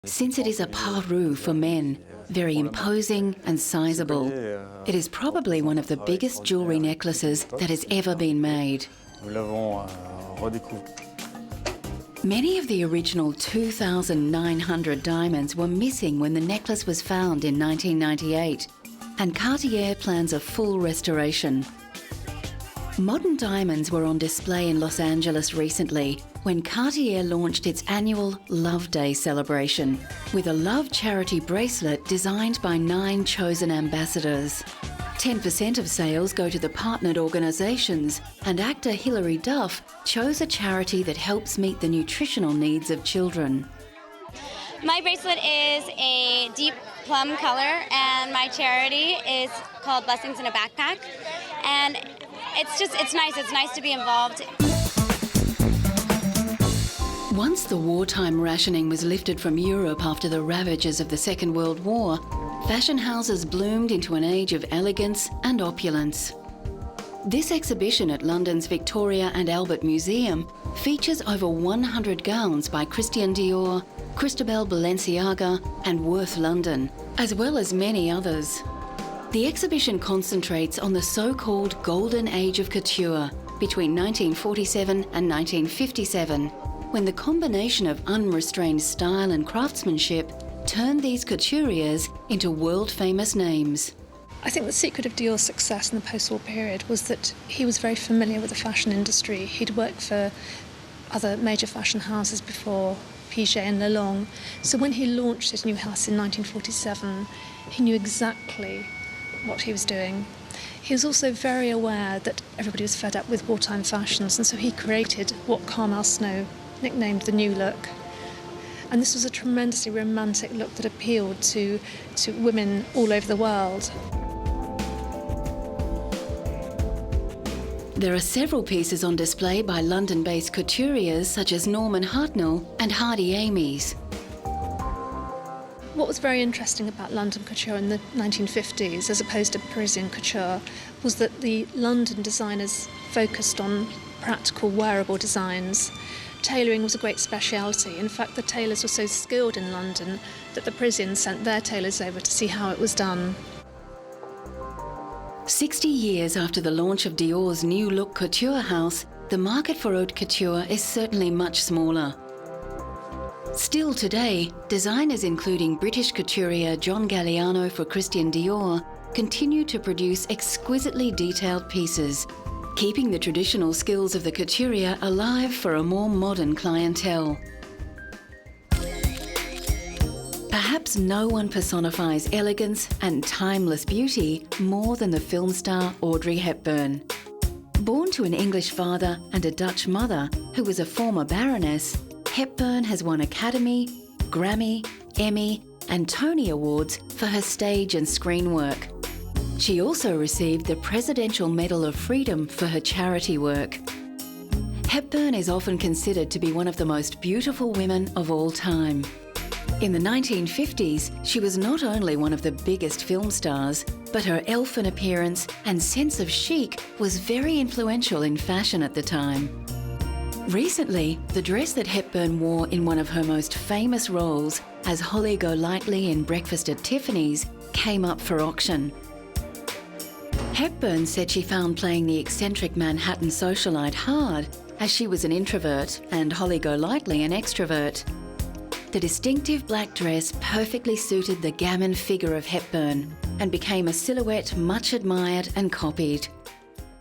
Since it is a parure for men, very imposing and sizable, it is probably one of the biggest jewellery necklaces that has ever been made. Many of the original 2,900 diamonds were missing when the necklace was found in 1998, and Cartier plans a full restoration. Modern diamonds were on display in Los Angeles recently when Cartier launched its annual Love Day celebration with a love charity bracelet designed by 9 chosen ambassadors. 10% of sales go to the partnered organisations, and actor Hilary Duff chose a charity that helps meet the nutritional needs of children. My bracelet is a deep plum colour, and my charity is called Blessings in a Backpack. And it's nice to be involved. Once the wartime rationing was lifted from Europe after the ravages of the Second World War, fashion houses bloomed into an age of elegance and opulence. This exhibition at London's Victoria and Albert Museum features over 100 gowns by Christian Dior, Christobel Balenciaga and Worth London, as well as many others. The exhibition concentrates on the so-called Golden Age of Couture between 1947 and 1957, when the combination of unrestrained style and craftsmanship turned these couturiers into world-famous names. I think the secret of Dior's success in the post-war period was that he was very familiar with the fashion industry. He'd worked for other major fashion houses before, Piaget and Lalonde. So when he launched his new house in 1947, he knew exactly what he was doing. He was also very aware that everybody was fed up with wartime fashions, and so he created what Carmel Snow nicknamed the New Look. And this was a tremendously romantic look that appealed to women all over the world. There are several pieces on display by London-based couturiers such as Norman Hartnell and Hardy Amies. What was very interesting about London couture in the 1950s, as opposed to Parisian couture, was that the London designers focused on practical, wearable designs. Tailoring was a great speciality. In fact, the tailors were so skilled in London that the Parisians sent their tailors over to see how it was done. 60 years after the launch of Dior's New Look couture house, the market for haute couture is certainly much smaller. Still today, designers including British couturier John Galliano for Christian Dior continue to produce exquisitely detailed pieces, keeping the traditional skills of the couturier alive for a more modern clientele. Perhaps no one personifies elegance and timeless beauty more than the film star Audrey Hepburn. Born to an English father and a Dutch mother who was a former baroness, Hepburn has won Academy, Grammy, Emmy and Tony Awards for her stage and screen work. She also received the Presidential Medal of Freedom for her charity work. Hepburn is often considered to be one of the most beautiful women of all time. In the 1950s, she was not only one of the biggest film stars, but her elfin appearance and sense of chic was very influential in fashion at the time. Recently, the dress that Hepburn wore in one of her most famous roles as Holly Golightly in Breakfast at Tiffany's came up for auction. Hepburn said she found playing the eccentric Manhattan socialite hard, as she was an introvert and Holly Golightly an extrovert. The distinctive black dress perfectly suited the gammon figure of Hepburn and became a silhouette much admired and copied.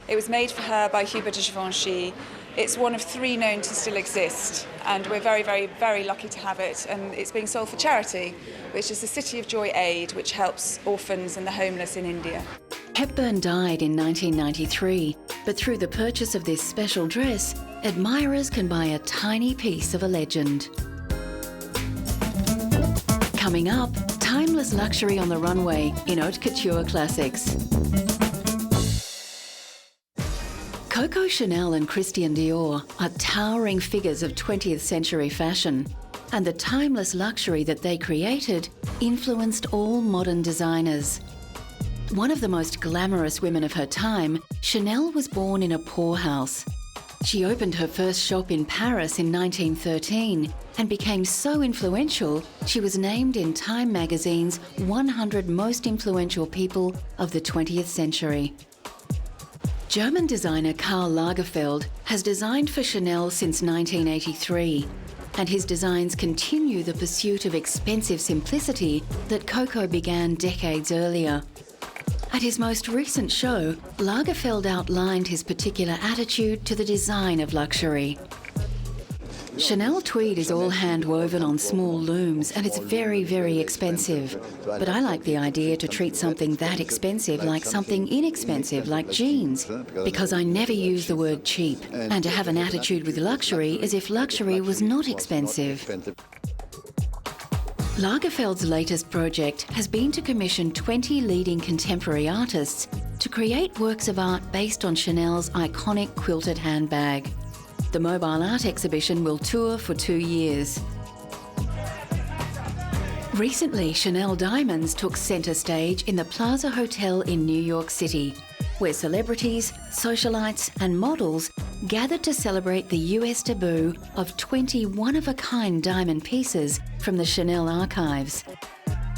It was made for her by Hubert de Givenchy. It's one of 3 known to still exist, and we're very, very, very lucky to have it. And it's being sold for charity, which is the City of Joy Aid, which helps orphans and the homeless in India. Hepburn died in 1993, but through the purchase of this special dress, admirers can buy a tiny piece of a legend. Coming up, timeless luxury on the runway in haute couture classics. Coco Chanel and Christian Dior are towering figures of 20th century fashion, and the timeless luxury that they created influenced all modern designers. One of the most glamorous women of her time, Chanel was born in a poorhouse. She opened her first shop in Paris in 1913 and became so influential, she was named in Time magazine's 100 most influential people of the 20th century. German designer Karl Lagerfeld has designed for Chanel since 1983, and his designs continue the pursuit of expensive simplicity that Coco began decades earlier. At his most recent show, Lagerfeld outlined his particular attitude to the design of luxury. Chanel tweed is all hand-woven on small looms and it's very, very expensive. But I like the idea to treat something that expensive like something inexpensive, like jeans, because I never use the word cheap, and to have an attitude with luxury as if luxury was not expensive. Lagerfeld's latest project has been to commission 20 leading contemporary artists to create works of art based on Chanel's iconic quilted handbag. The mobile art exhibition will tour for 2 years. Recently, Chanel Diamonds took centre stage in the Plaza Hotel in New York City, where celebrities, socialites and models gathered to celebrate the US debut of 20 one-of-a-kind diamond pieces from the Chanel archives.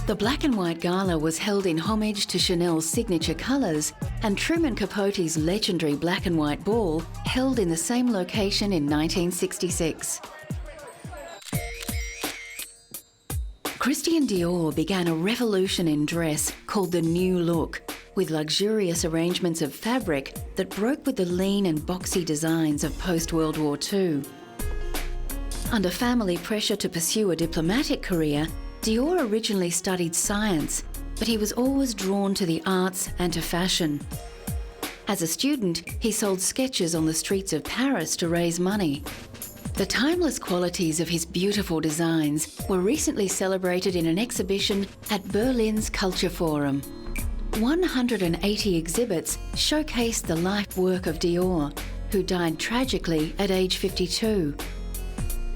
The black and white gala was held in homage to Chanel's signature colours, and Truman Capote's legendary black and white ball held in the same location in 1966. Christian Dior began a revolution in dress called the New Look, with luxurious arrangements of fabric that broke with the lean and boxy designs of post-World War II. Under family pressure to pursue a diplomatic career, Dior originally studied science, but he was always drawn to the arts and to fashion. As a student, he sold sketches on the streets of Paris to raise money. The timeless qualities of his beautiful designs were recently celebrated in an exhibition at Berlin's Culture Forum. 180 exhibits showcased the life work of Dior, who died tragically at age 52.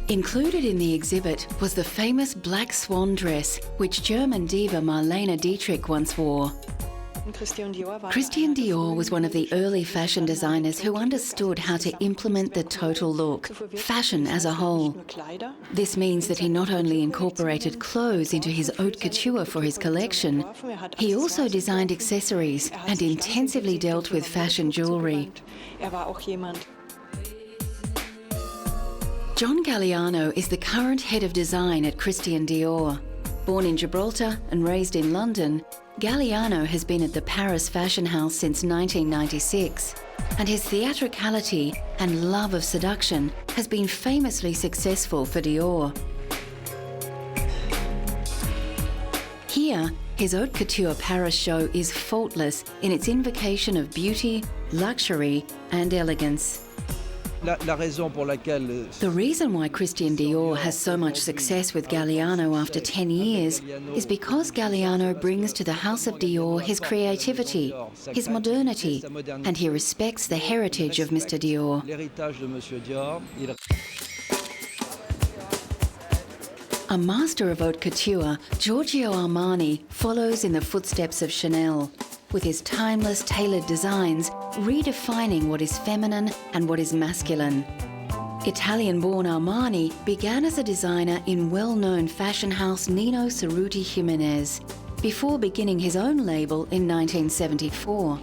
Included in the exhibit was the famous black swan dress, which German diva Marlene Dietrich once wore. Christian Dior was one of the early fashion designers who understood how to implement the total look, fashion as a whole. This means that he not only incorporated clothes into his haute couture for his collection, he also designed accessories and intensively dealt with fashion jewellery. John Galliano is the current head of design at Christian Dior. Born in Gibraltar and raised in London, Galliano has been at the Paris fashion house since 1996, and his theatricality and love of seduction has been famously successful for Dior. Here, his haute couture Paris show is faultless in its invocation of beauty, luxury and elegance. The reason why Christian Dior has so much success with Galliano after 10 years is because Galliano brings to the House of Dior his creativity, his modernity, and he respects the heritage of Mr. Dior. A master of haute couture, Giorgio Armani follows in the footsteps of Chanel, with his timeless tailored designs redefining what is feminine and what is masculine. Italian-born Armani began as a designer in well-known fashion house Nino Cerruti Jimenez, before beginning his own label in 1974.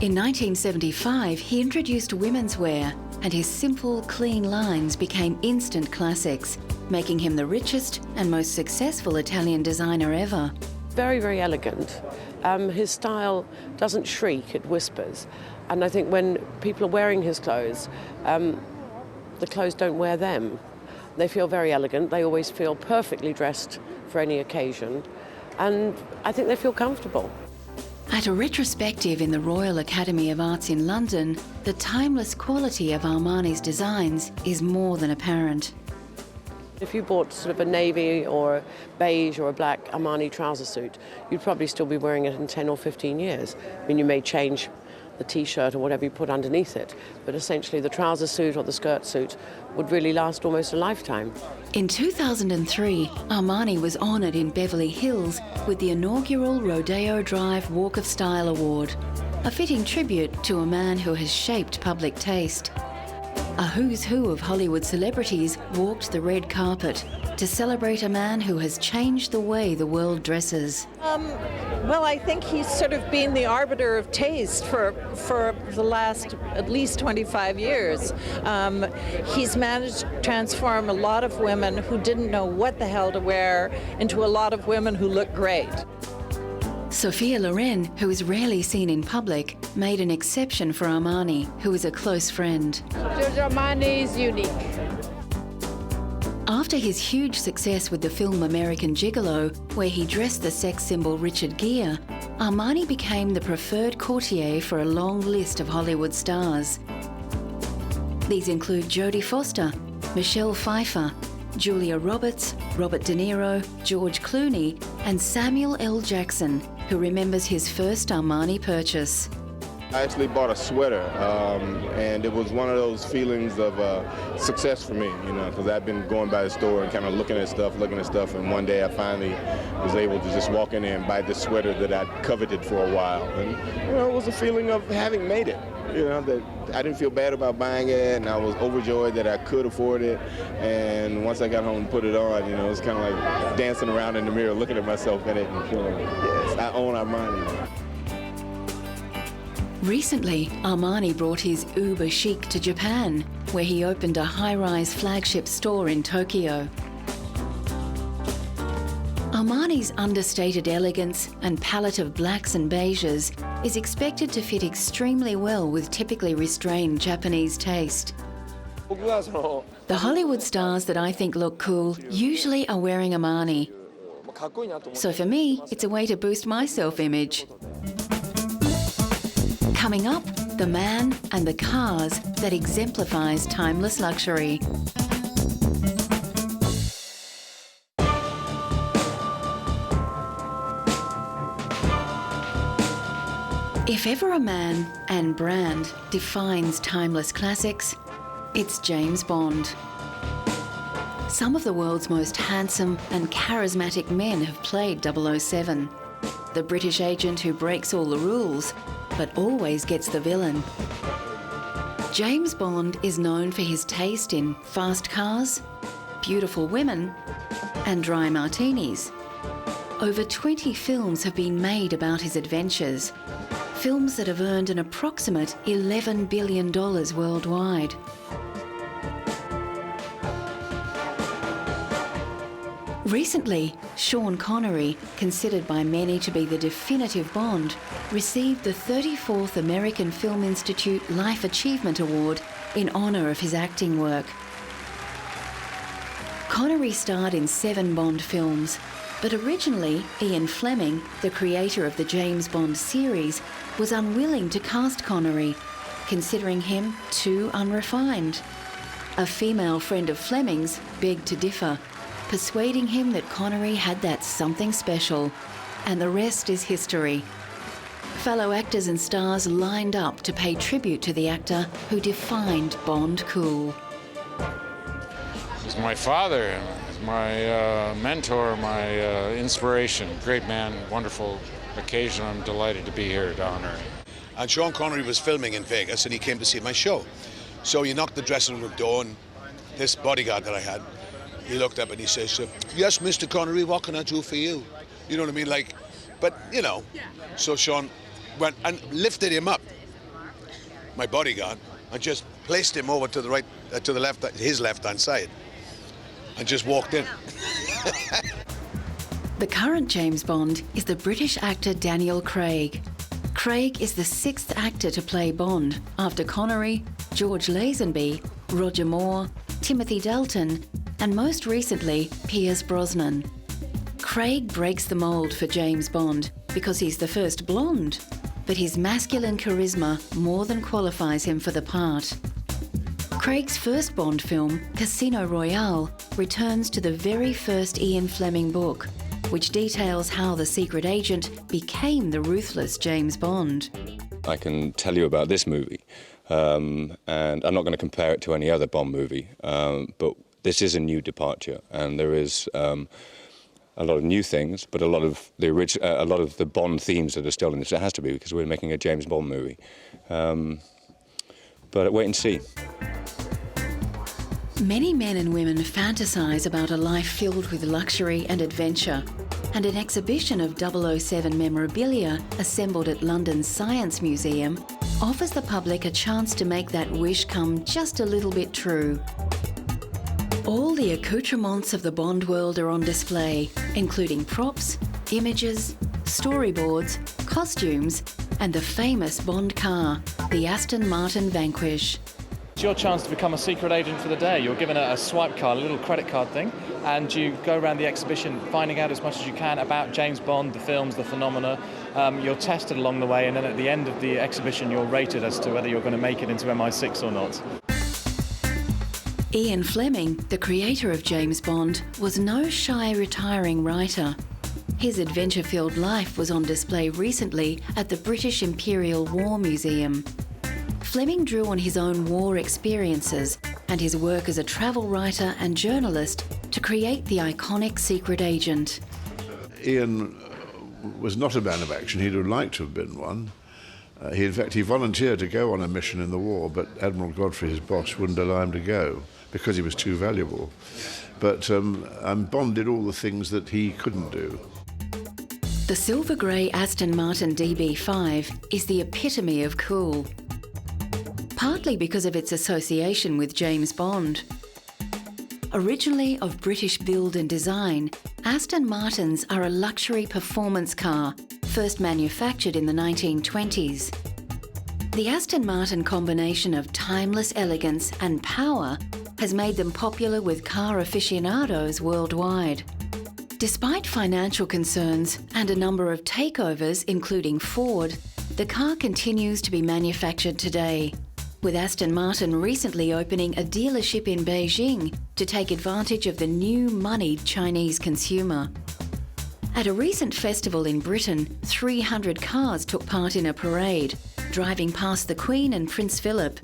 In 1975, he introduced women's wear, and his simple, clean lines became instant classics, making him the richest and most successful Italian designer ever. Very, very elegant. His style doesn't shriek, it whispers. And I think when people are wearing his clothes, the clothes don't wear them. They feel very elegant, they always feel perfectly dressed for any occasion, and I think they feel comfortable. At a retrospective in the Royal Academy of Arts in London, the timeless quality of Armani's designs is more than apparent. If you bought sort of a navy or a beige or a black Armani trouser suit, you'd probably still be wearing it in 10 or 15 years. I mean, you may change the t-shirt or whatever you put underneath it, but essentially the trouser suit or the skirt suit would really last almost a lifetime. In 2003, Armani was honoured in Beverly Hills with the inaugural Rodeo Drive Walk of Style Award, a fitting tribute to a man who has shaped public taste. A who's who of Hollywood celebrities walked the red carpet to celebrate a man who has changed the way the world dresses. Well, I think he's sort of been the arbiter of taste for the last at least 25 years. He's managed to transform a lot of women who didn't know what the hell to wear into a lot of women who look great. Sophia Loren, who is rarely seen in public, made an exception for Armani, who is a close friend. Giorgio Armani is unique. After his huge success with the film American Gigolo, where he dressed the sex symbol Richard Gere, Armani became the preferred courtier for a long list of Hollywood stars. These include Jodie Foster, Michelle Pfeiffer, Julia Roberts, Robert De Niro, George Clooney, and Samuel L. Jackson, who remembers his first Armani purchase. I actually bought a sweater, and it was one of those feelings of success for me, you know, because I've been going by the store and kind of looking at stuff, and one day I finally was able to just walk in there and buy this sweater that I'd coveted for a while. And, you know, it was a feeling of having made it, you know, that I didn't feel bad about buying it, and I was overjoyed that I could afford it. And once I got home and put it on, you know, it was kind of like dancing around in the mirror, looking at myself in it and feeling, yes, I own Armani. Recently, Armani brought his uber chic to Japan, where he opened a high-rise flagship store in Tokyo. Armani's understated elegance and palette of blacks and beiges is expected to fit extremely well with typically restrained Japanese taste. The Hollywood stars that I think look cool usually are wearing Armani. So for me, it's a way to boost my self-image. Coming up, the man and the cars that exemplifies timeless luxury. If ever a man and brand defines timeless classics, it's James Bond. Some of the world's most handsome and charismatic men have played 007. The British agent who breaks all the rules, but always gets the villain. James Bond is known for his taste in fast cars, beautiful women, and dry martinis. Over 20 films have been made about his adventures, films that have earned an approximate $11 billion worldwide. Recently, Sean Connery, considered by many to be the definitive Bond, received the 34th American Film Institute Life Achievement Award in honour of his acting work. Connery starred in 7 Bond films, but originally Ian Fleming, the creator of the James Bond series, was unwilling to cast Connery, considering him too unrefined. A female friend of Fleming's begged to differ, persuading him that Connery had that something special, and the rest is history. Fellow actors and stars lined up to pay tribute to the actor who defined Bond cool. He's my father, he's my mentor, my inspiration. Great man, wonderful occasion. I'm delighted to be here to honor him. And Sean Connery was filming in Vegas and he came to see my show. So he knocked the dressing room door and this bodyguard that I had, he looked up and he says, yes, Mr. Connery, what can I do for you? You know what I mean? Like, but, you know. So Sean went and lifted him up, my bodyguard, and just placed him over to the right, to the left, his left-hand side, and just walked in. The current James Bond is the British actor Daniel Craig. Craig is the 6th actor to play Bond, after Connery, George Lazenby, Roger Moore, Timothy Dalton, and most recently, Pierce Brosnan. Craig breaks the mould for James Bond because he's the first blonde, but his masculine charisma more than qualifies him for the part. Craig's first Bond film, Casino Royale, returns to the very first Ian Fleming book, which details how the secret agent became the ruthless James Bond. I can tell you about this movie, and I'm not going to compare it to any other Bond movie, but this is a new departure, and there is a a lot of new things, but a lot of the Bond themes that are still in this. It has to be, because we're making a James Bond movie. But wait and see. Many men and women fantasise about a life filled with luxury and adventure, and an exhibition of 007 memorabilia assembled at London's Science Museum offers the public a chance to make that wish come just a little bit true. All the accoutrements of the Bond world are on display, including props, images, storyboards, costumes, and the famous Bond car, the Aston Martin Vanquish. It's your chance to become a secret agent for the day. You're given a swipe card, a little credit card thing, and you go around the exhibition finding out as much as you can about James Bond, the films, the phenomena. You're tested along the way, and then at the end of the exhibition you're rated as to whether you're going to make it into MI6 or not. Ian Fleming, the creator of James Bond, was no shy retiring writer. His adventure-filled life was on display recently at the British Imperial War Museum. Fleming drew on his own war experiences and his work as a travel writer and journalist to create the iconic secret agent. Ian was not a man of action. He'd have liked to have been one. In fact, he volunteered to go on a mission in the war, but Admiral Godfrey, his boss, wouldn't allow him to go because he was too valuable. But Bond did all the things that he couldn't do. The silver grey Aston Martin DB5 is the epitome of cool, partly because of its association with James Bond. Originally of British build and design, Aston Martins are a luxury performance car, first manufactured in the 1920s. The Aston Martin combination of timeless elegance and power has made them popular with car aficionados worldwide. Despite financial concerns and a number of takeovers, including Ford, the car continues to be manufactured today, with Aston Martin recently opening a dealership in Beijing to take advantage of the new moneyed Chinese consumer. At a recent festival in Britain, 300 cars took part in a parade, driving past the Queen and Prince Philip.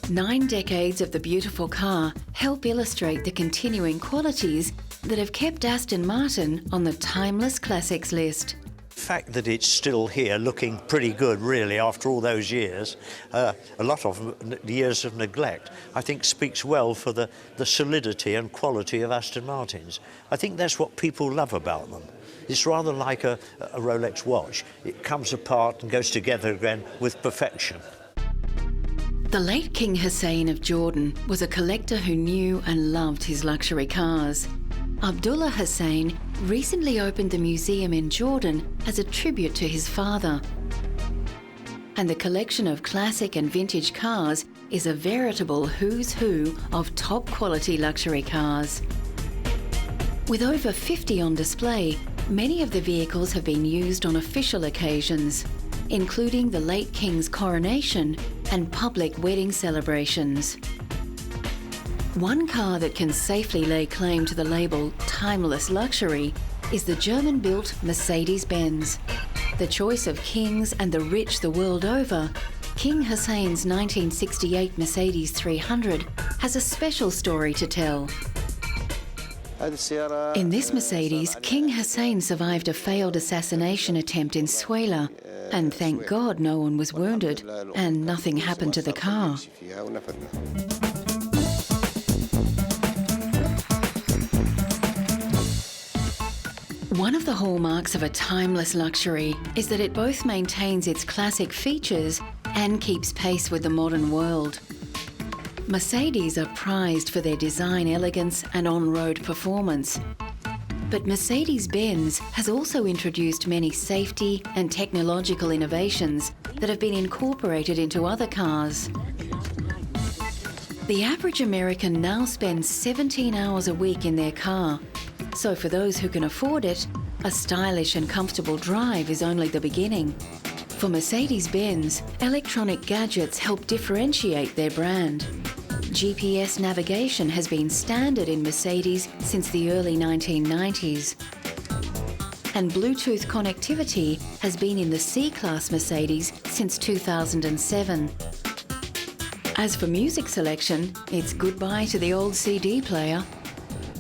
9 decades of the beautiful car help illustrate the continuing qualities that have kept Aston Martin on the Timeless Classics list. The fact that it's still here looking pretty good, really, after all those years, a lot of years of neglect, I think speaks well for the solidity and quality of Aston Martins. I think that's what people love about them. It's rather like a Rolex watch. It comes apart and goes together again with perfection. The late King Hussein of Jordan was a collector who knew and loved his luxury cars. Abdullah Hussein recently opened the museum in Jordan as a tribute to his father. And the collection of classic and vintage cars is a veritable who's who of top quality luxury cars. With over 50 on display, many of the vehicles have been used on official occasions, including the late King's coronation and public wedding celebrations. One car that can safely lay claim to the label timeless luxury is the German-built Mercedes-Benz. The choice of kings and the rich the world over, King Hussein's 1968 Mercedes 300 has a special story to tell. In this Mercedes, King Hussein survived a failed assassination attempt in Suela, and thank God no one was wounded and nothing happened to the car. One of the hallmarks of a timeless luxury is that it both maintains its classic features and keeps pace with the modern world. Mercedes are prized for their design elegance and on-road performance. But Mercedes-Benz has also introduced many safety and technological innovations that have been incorporated into other cars. The average American now spends 17 hours a week in their car. So for those who can afford it, a stylish and comfortable drive is only the beginning. For Mercedes-Benz, electronic gadgets help differentiate their brand. GPS navigation has been standard in Mercedes since the early 1990s. And Bluetooth connectivity has been in the C-Class Mercedes since 2007. As for music selection, it's goodbye to the old CD player.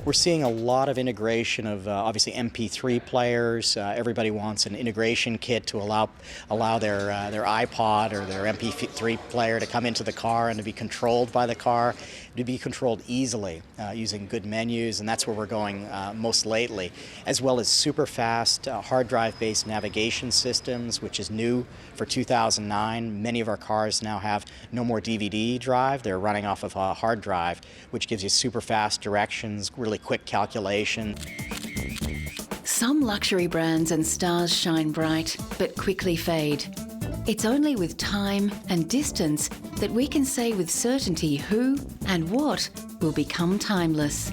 We're seeing a lot of integration of obviously MP3 players. Everybody wants an integration kit to allow their iPod or their MP3 player to come into the car and to be controlled by the car, to be controlled easily using good menus, and that's where we're going most lately, as well as super fast hard drive based navigation systems, which is new for 2009. Many of our cars now have no more DVD drive. They're running off of a hard drive, which gives you super fast directions, really quick calculation. Some luxury brands and stars shine bright, but quickly fade. It's only with time and distance that we can say with certainty who and what will become timeless.